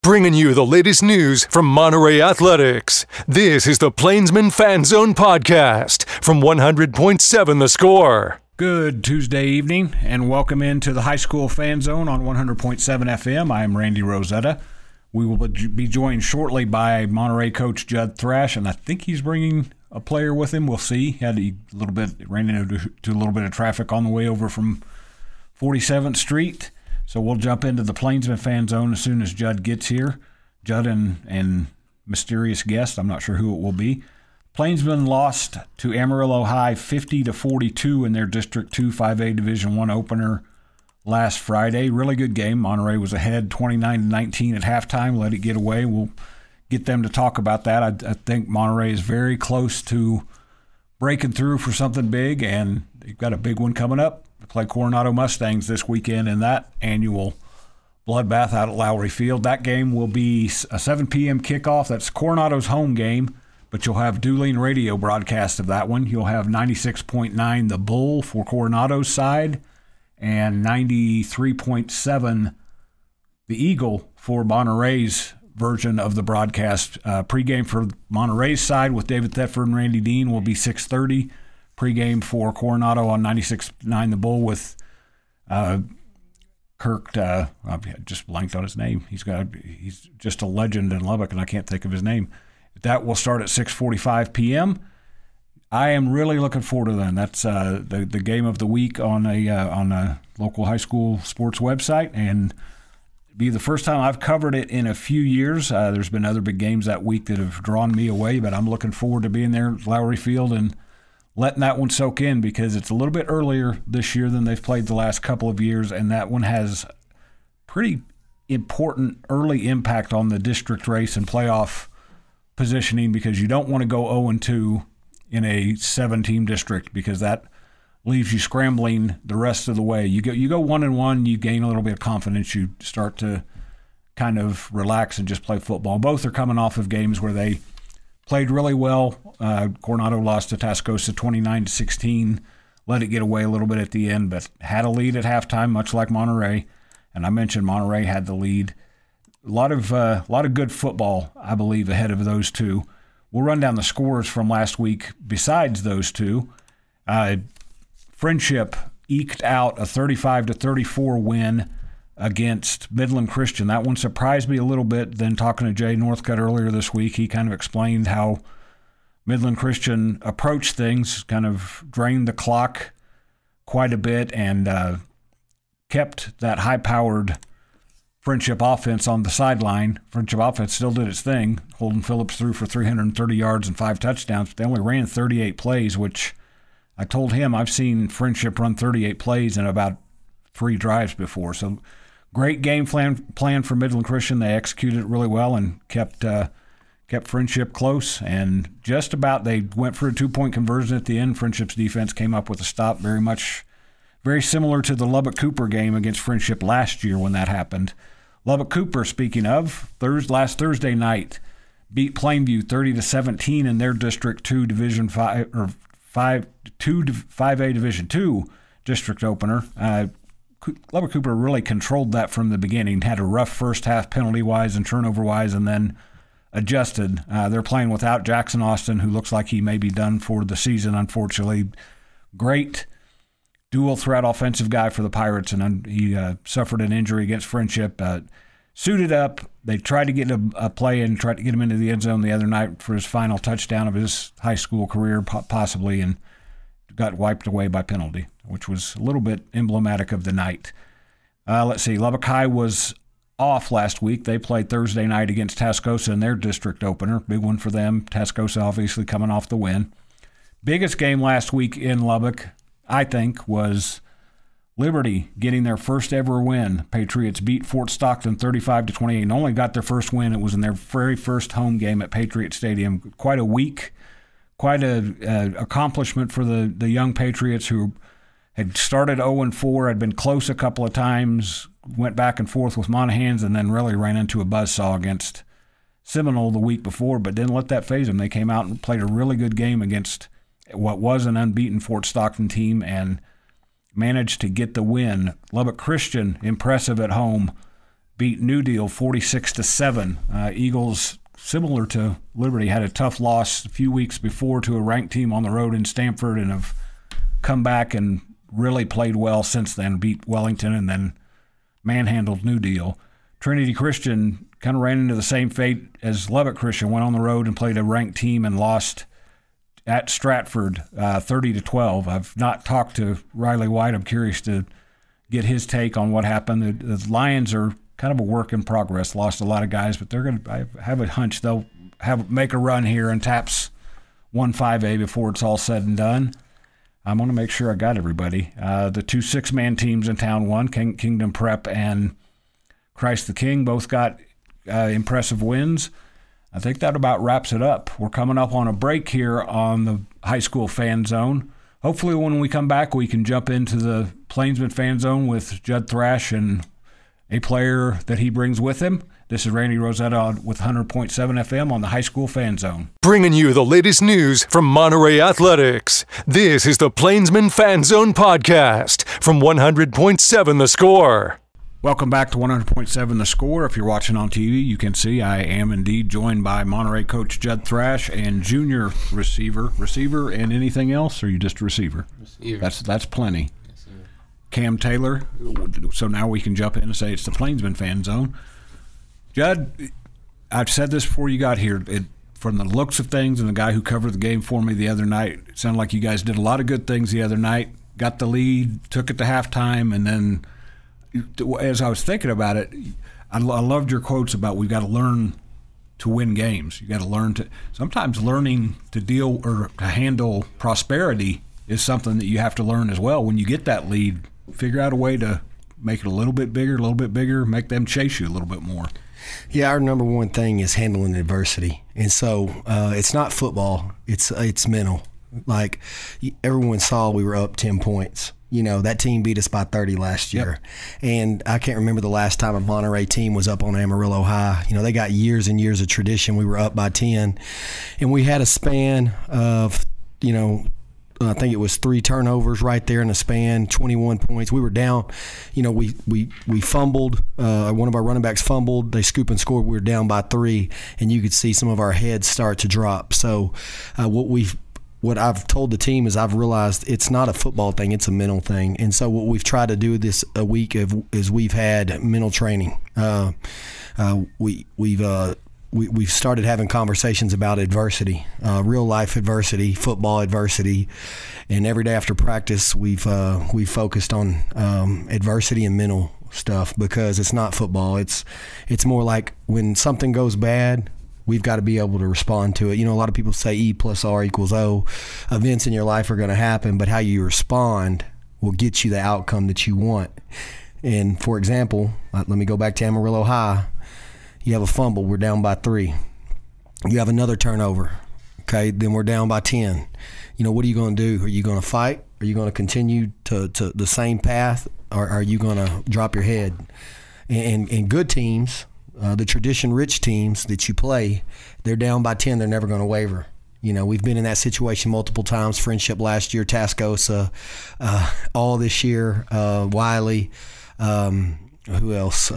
Bringing you the latest news from Monterey Athletics. This is the Plainsman Fan Zone podcast from 100.7 The Score. Good Tuesday evening, and welcome into the High School Fan Zone on 100.7 FM. I am Randy Rosetta. We will be joined shortly by Monterey coach Judd Thrash, and I think he's bringing a player with him. We'll see. Ran into a little bit of traffic on the way over from 47th Street. So we'll jump into the Plainsman Fan Zone as soon as Judd gets here. Judd and mysterious guest, I'm not sure who it will be. Plainsman lost to Amarillo High 50-42 in their District 2 5A Division I opener last Friday. Really good game. Monterey was ahead 29-19 at halftime, let it get away. We'll get them to talk about that. I think Monterey is very close to breaking through for something big, and they've got a big one coming up. They play Coronado Mustangs this weekend in that annual bloodbath out at Lowry Field. That game will be a 7 p.m. kickoff. That's Coronado's home game, but you'll have dueling radio broadcast of that one. You'll have 96.9 The Bull for Coronado's side and 93.7 The Eagle for Monterey's version of the broadcast. Pregame for Monterey's side with David Thetford and Randy Dean will be 6:30. Pregame for Coronado on 96.9 The Bull with Kirk. I just blanked on his name. He's just a legend in Lubbock, and I can't think of his name. That will start at 6:45 p.m. I am really looking forward to that. That's the game of the week on a local high school sports website, and be the first time I've covered it in a few years. There's been other big games that week that have drawn me away, but I'm looking forward to being there at Lowry Field and letting that one soak in, because it's a little bit earlier this year than they've played the last couple of years, and that one has pretty important early impact on the district race and playoff positioning, because you don't want to go 0-2 in a 7-team district, because that leaves you scrambling the rest of the way. You go 1-1, you gain a little bit of confidence, you start to kind of relax and just play football. Both are coming off of games where they played really well. Coronado lost to Tascosa 29-16, let it get away a little bit at the end, but had a lead at halftime, much like Monterey. And I mentioned Monterey had the lead. A lot of good football, I believe, ahead of those two. We'll run down the scores from last week besides those two. Friendship eked out a 35-34 win against Midland Christian. That one surprised me a little bit. Then talking to Jay Northcutt earlier this week, he kind of explained how Midland Christian approached things, kind of drained the clock quite a bit, and kept that high-powered Friendship offense on the sideline. Friendship offense still did its thing. Holden Phillips threw for 330 yards and 5 touchdowns, but they only ran 38 plays, which I told him I've seen Friendship run 38 plays in about 3 drives before. So great game plan for Midland Christian. They executed it really well and kept Friendship close. And just about they went for a 2-point conversion at the end. Friendship's defense came up with a stop, very similar to the Lubbock Cooper game against Friendship last year when that happened. Lubbock Cooper, speaking of, last Thursday night beat Plainview 30-17 in their District 2 Division 5 or 5A Division 2 district opener. Lubbock Cooper really controlled that from the beginning, had a rough first half penalty-wise and turnover-wise, and then adjusted. They're playing without Jackson Austin, who looks like he may be done for the season, unfortunately. Great dual-threat offensive guy for the Pirates, and he suffered an injury against Friendship. Suited up. They tried to get a play and tried to get him into the end zone the other night for his final touchdown of his high school career, possibly, and got wiped away by penalty, which was a little bit emblematic of the night. Let's see. Lubbock High was off last week. They played Thursday night against Tascosa in their district opener. Big one for them. Tascosa obviously coming off the win. Biggest game last week in Lubbock, I think, was Liberty getting their first ever win. Patriots beat Fort Stockton 35-28 and only got their first win. It was in their very first home game at Patriot Stadium. Quite a accomplishment for the young Patriots, who had started 0-4, had been close a couple of times, went back and forth with Monahans, and then really ran into a buzzsaw against Seminole the week before, but didn't let that faze them. They came out and played a really good game against what was an unbeaten Fort Stockton team and managed to get the win. Lubbock Christian, impressive at home, beat New Deal 46-7. Eagles, similar to Liberty, had a tough loss a few weeks before to a ranked team on the road in Stamford and have come back and really played well since then, beat Wellington and then manhandled New Deal. Trinity Christian kind of ran into the same fate as Lubbock Christian, went on the road and played a ranked team and lost at Stratford 30-12. I've not talked to Riley White. I'm curious to get his take on what happened. The Lions are kind of a work in progress, lost a lot of guys, but I have a hunch they'll make a run here and TAPS 1-5A before it's all said and done. I'm going to make sure I got everybody. The two 6-man teams in town won. Kingdom Prep and Christ the King both got impressive wins. I think that about wraps it up. We're coming up on a break here on the High School Fan Zone. Hopefully when we come back, we can jump into the Plainsman Fan Zone with Judd Thrash and a player that he brings with him. This is Randy Rosetta with 100.7 FM on the High School Fan Zone. Bringing you the latest news from Monterey Athletics. This is the Plainsman Fan Zone podcast from 100.7 The Score. Welcome back to 100.7 The Score. If you're watching on TV, you can see I am indeed joined by Monterey coach Judd Thrash and junior receiver, and anything else, or are you just a receiver? Receiver. That's plenty. Yes, Cam Taylor. So now we can jump in and say it's the Plainsman Fan Zone. Judd, I've said this before you got here. From the looks of things and the guy who covered the game for me the other night, it sounded like you guys did a lot of good things the other night, got the lead, took it to halftime, and then as I was thinking about it, I loved your quotes about we've got to learn to win games. You got to learn to – sometimes learning to deal or to handle prosperity is something that you have to learn as well. When you get that lead, figure out a way to make it a little bit bigger, make them chase you a little bit more. Yeah, our number one thing is handling adversity. And so it's not football. It's mental. Like everyone saw we were up 10 points. You know, that team beat us by 30 last year. Yep. And I can't remember the last time a Monterey team was up on Amarillo High. You know, they got years and years of tradition. We were up by 10. And we had a span of, you know, I think it was 3 turnovers right there in a span, 21 points. We were down. You know, we fumbled. One of our running backs fumbled. They scoop and scored. We were down by 3, and you could see some of our heads start to drop. So what I've told the team is I've realized it's not a football thing, it's a mental thing. And so what we've tried to do this a week is we've had mental training. We've started having conversations about adversity, real life adversity, football adversity, and every day after practice we've focused on adversity and mental stuff because it's not football. It's more like when something goes bad, we've got to be able to respond to it. You know, a lot of people say E plus R equals O. Events in your life are going to happen, but how you respond will get you the outcome that you want. And for example, let me go back to Amarillo High. You have a fumble, we're down by 3. You have another turnover, okay, then we're down by 10. You know, what are you going to do? Are you going to fight? Are you going to continue to the same path, or are you going to drop your head? And good teams, the tradition-rich teams that you play, they're down by 10, they're never going to waver. You know, we've been in that situation multiple times. Friendship last year, Tascosa, all this year, Wiley, who else?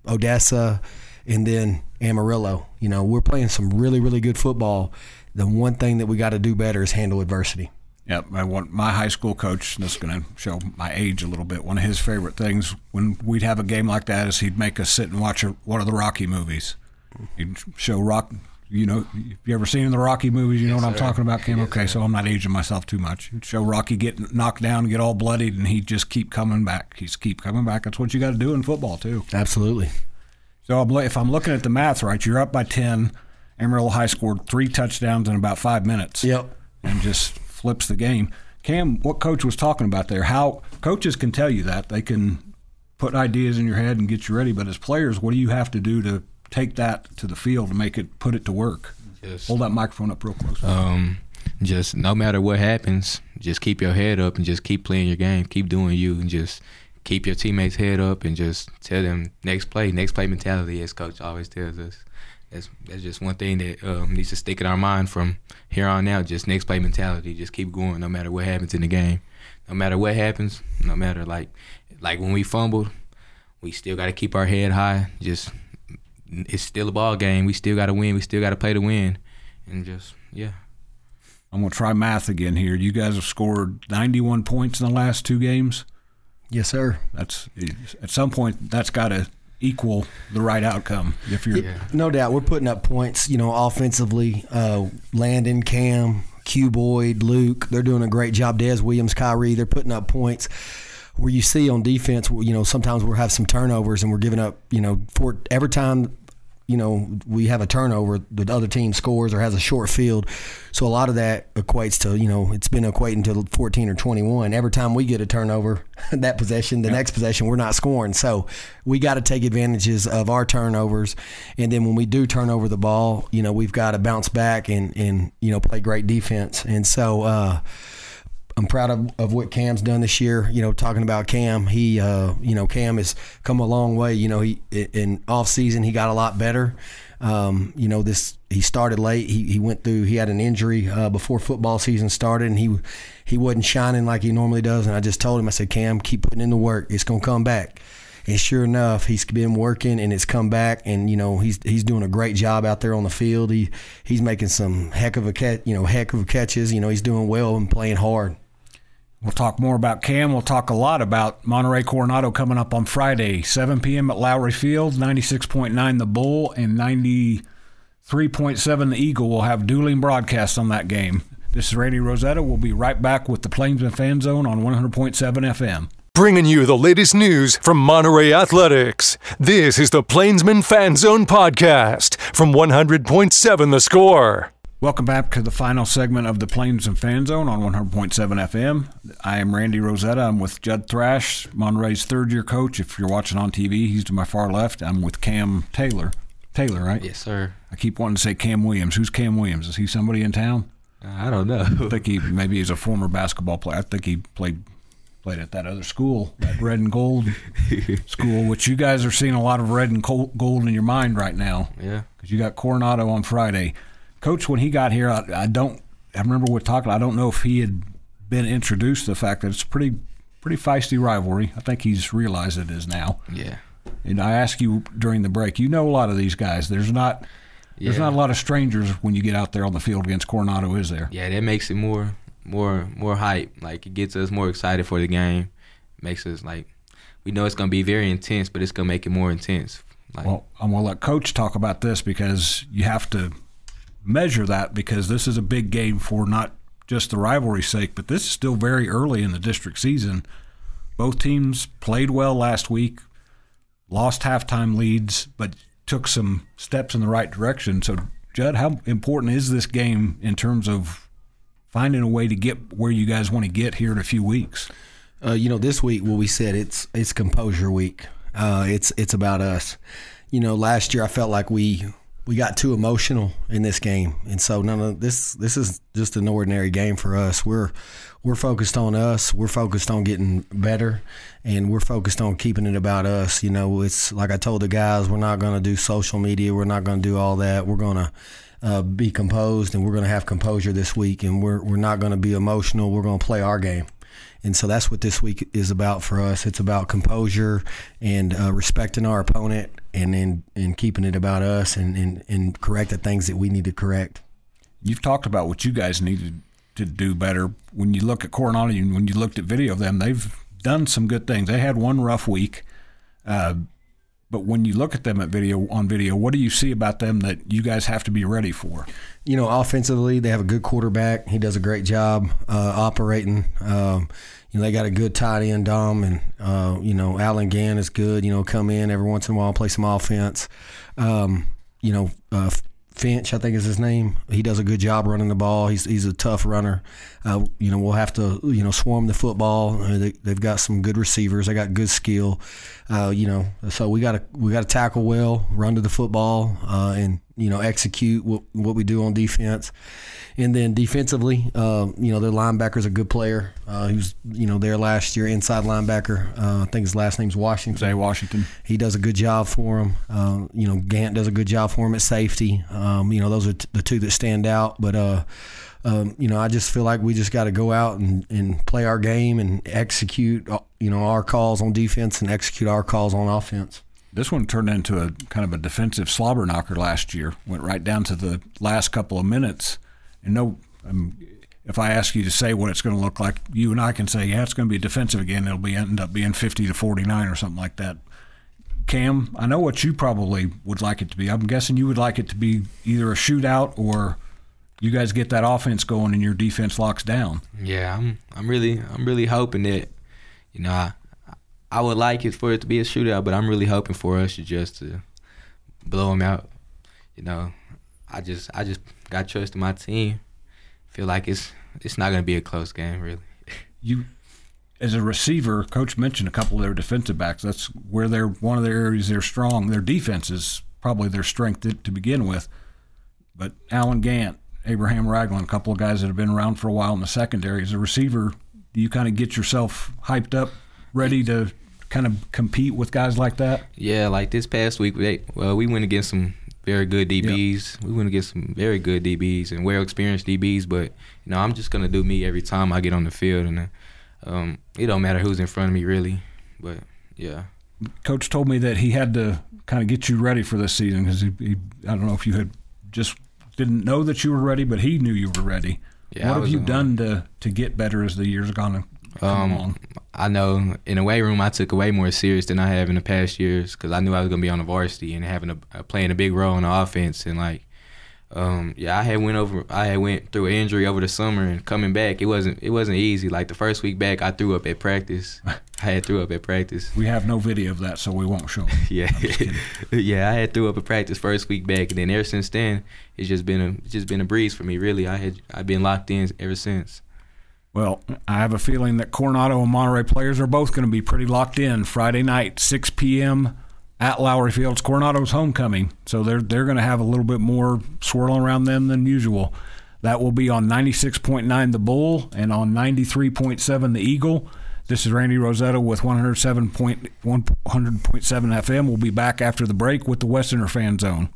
Odessa, and then Amarillo. You know, we're playing some really, really good football. The one thing that we got to do better is handle adversity. Yeah, my high school coach, this is going to show my age a little bit, one of his favorite things when we'd have a game like that is he'd make us sit and watch one of the Rocky movies. He'd show you know, if you ever seen the Rocky movies, you know what I'm talking about, Kim? Okay, so I'm not aging myself too much. He'd show Rocky get knocked down and get all bloodied, and he'd just keep coming back. Keep coming back. That's what you got to do in football, too. Absolutely. So if I'm looking at the math right, you're up by 10. Amarillo High scored 3 touchdowns in about 5 minutes. Yep. And just flips the game. Cam, what Coach was talking about there, how coaches can tell you that. They can put ideas in your head and get you ready, but as players, what do you have to do to take that to the field and put it to work? Hold that microphone up real close. Just no matter what happens, just keep your head up and just keep playing your game, keep doing you, and just keep your teammates' head up and just tell them next play mentality, as Coach always tells us. That's just one thing that needs to stick in our mind from here on out, just next play mentality. Just keep going no matter what happens in the game. No matter what happens, no matter like when we fumbled, we still got to keep our head high. Just it's still a ball game. We still got to win. We still got to play to win, and just I'm gonna try math again here. You guys have scored 91 points in the last 2 games. Yes, sir. That's at some point that's got to equal the right outcome. If you're no doubt, we're putting up points. Offensively, Landon, Cam, Q Boyd, Luke, they're doing a great job. Des Williams, Kyrie, they're putting up points. Where you see on defense, sometimes we'll have some turnovers and we're giving up, for every time, we have a turnover, the other team scores or has a short field. So a lot of that equates to, it's been equating to 14 or 21. Every time we get a turnover, that possession, the next possession, we're not scoring. So we got to take advantages of our turnovers. And then when we do turn over the ball, we've got to bounce back and play great defense. And so, I'm proud of what Cam's done this year. Talking about Cam, he, Cam has come a long way. He in off season he got a lot better. He started late. He had an injury before football season started, and he wasn't shining like he normally does. And I just told him, I said, Cam, keep putting in the work. It's gonna come back. And sure enough, he's been working and it's come back. And he's doing a great job out there on the field. He's making some heck of catches. He's doing well and playing hard. We'll talk more about Cam. We'll talk a lot about Monterey Coronado coming up on Friday, 7 p.m. at Lowry Field, 96.9 the Bull and 93.7 the Eagle. Will have dueling broadcasts on that game. This is Randy Rosetta. We'll be right back with the Plainsman Fan Zone on 100.7 FM. Bringing you the latest news from Monterey Athletics. This is the Plainsman Fan Zone podcast from 100.7 The Score. Welcome back to the final segment of the Plainsman Fan Zone on 100.7 FM. I am Randy Rosetta. I'm with Judd Thrash, Monterey's third-year coach. If you're watching on TV, he's to my far left. I'm with Cam Taylor. Taylor, right? Yes, sir. I keep wanting to say Cam Williams. Who's Cam Williams? Is he somebody in town? I don't know. I think maybe he's a former basketball player. I think he played at that other school, that red and gold school, which you guys are seeing a lot of red and gold in your mind right now. Yeah. Because you got Coronado on Friday. Coach, when he got here, I remember we talking. I don't know if he had been introduced to the fact that it's a pretty feisty rivalry. I think he's realized it is now. Yeah. And I asked you during the break. You know a lot of these guys. There's not a lot of strangers when you get out there on the field against Coronado, is there? Yeah, that makes it more hype. Like, it gets us more excited for the game. Makes us we know it's gonna be very intense, but it's gonna make it more intense. Well, I'm gonna let Coach talk about this because you have to measure that, because this is a big game for not just the rivalry's sake, but this is still very early in the district season. Both teams played well last week, lost halftime leads, but took some steps in the right direction. So, Judd, how important is this game in terms of finding a way to get where you guys want to get here in a few weeks? This week, we said it's composure week. It's about us. Last year I felt like we got too emotional in this game, and so none of this is just an ordinary game for us. We're focused on us. We're focused on getting better, and we're focused on keeping it about us. It's like I told the guys, we're not going to do social media. We're not going to do all that. We're going to be composed, and we're going to have composure this week, and we're not going to be emotional. We're going to play our game. And so that's what this week is about for us. It's about composure and respecting our opponent, and keeping it about us and correct the things that we need to correct. You've talked about what you guys needed to do better. When you look at Coronado, when you looked at video of them, they've done some good things. They had one rough week, but when you look at them on video, what do you see about them that you guys have to be ready for? Offensively, they have a good quarterback. He does a great job operating. They got a good tight end, Dom, and Alan Gann is good. Come in every once in a while, play some offense. Finch, I think is his name. He does a good job running the ball. He's a tough runner. We'll have to swarm the football. They've got some good receivers. They got good skill. So we got to tackle well, run to the football, and execute what we do on defense. And then defensively, their linebacker's a good player. He was there last year, inside linebacker. I think his last name's Washington. Zay Washington. He does a good job for him. Gant does a good job for him at safety. Those are the two that stand out. But I just feel like we just got to go out and play our game and execute, our calls on defense and execute our calls on offense. This one turned into a kind of a defensive slobber knocker last year. Went right down to the last couple of minutes. And if I ask you to say what it's going to look like, you and I can say, yeah, it's going to be defensive again. It'll end up being 50-49 or something like that. Cam, I know what you probably would like it to be. I'm guessing you would like it to be either a shootout or you guys get that offense going and your defense locks down. Yeah, I'm really hoping that, I would like it for it to be a shootout, but I'm really hoping for us to blow them out. I just got trust in my team. Feel like it's not going to be a close game, really. You, as a receiver, Coach mentioned a couple of their defensive backs. That's where one of their areas they're strong. Their defense is probably their strength to begin with. But Alan Gant, Abraham Ragland, a couple of guys that have been around for a while in the secondary. As a receiver, do you kind of get yourself hyped up, ready to kind of compete with guys like that? Yeah, like this past week, we went against some very good DBs. Yep. We went against some very good DBs and well-experienced DBs, but, I'm just going to do me every time I get on the field, and it don't matter who's in front of me, really. But, yeah. Coach told me that he had to kind of get you ready for this season because I don't know if you had just didn't know that you were ready, but he knew you were ready. Yeah, what have you done to get better as the years gone on? I know in the weight room I took it way more serious than I have in the past years because I knew I was going to be on the varsity and playing a big role in the offense. And I had went through an injury over the summer, and coming back it wasn't easy. Like the first week back, I threw up at practice. We have no video of that, so we won't show it. Yeah, I had threw up at practice first week back, and then ever since then it's just been a breeze for me. Really, I've been locked in ever since. Well, I have a feeling that Coronado and Monterey players are both going to be pretty locked in Friday night, 6 p.m. at Lowry Field. It's Coronado's homecoming, so they're going to have a little bit more swirling around them than usual. That will be on 96.9 The Bull and on 93.7 The Eagle. This is Randy Rosetta with 100.7 FM. We'll be back after the break with the Westerner Fan Zone.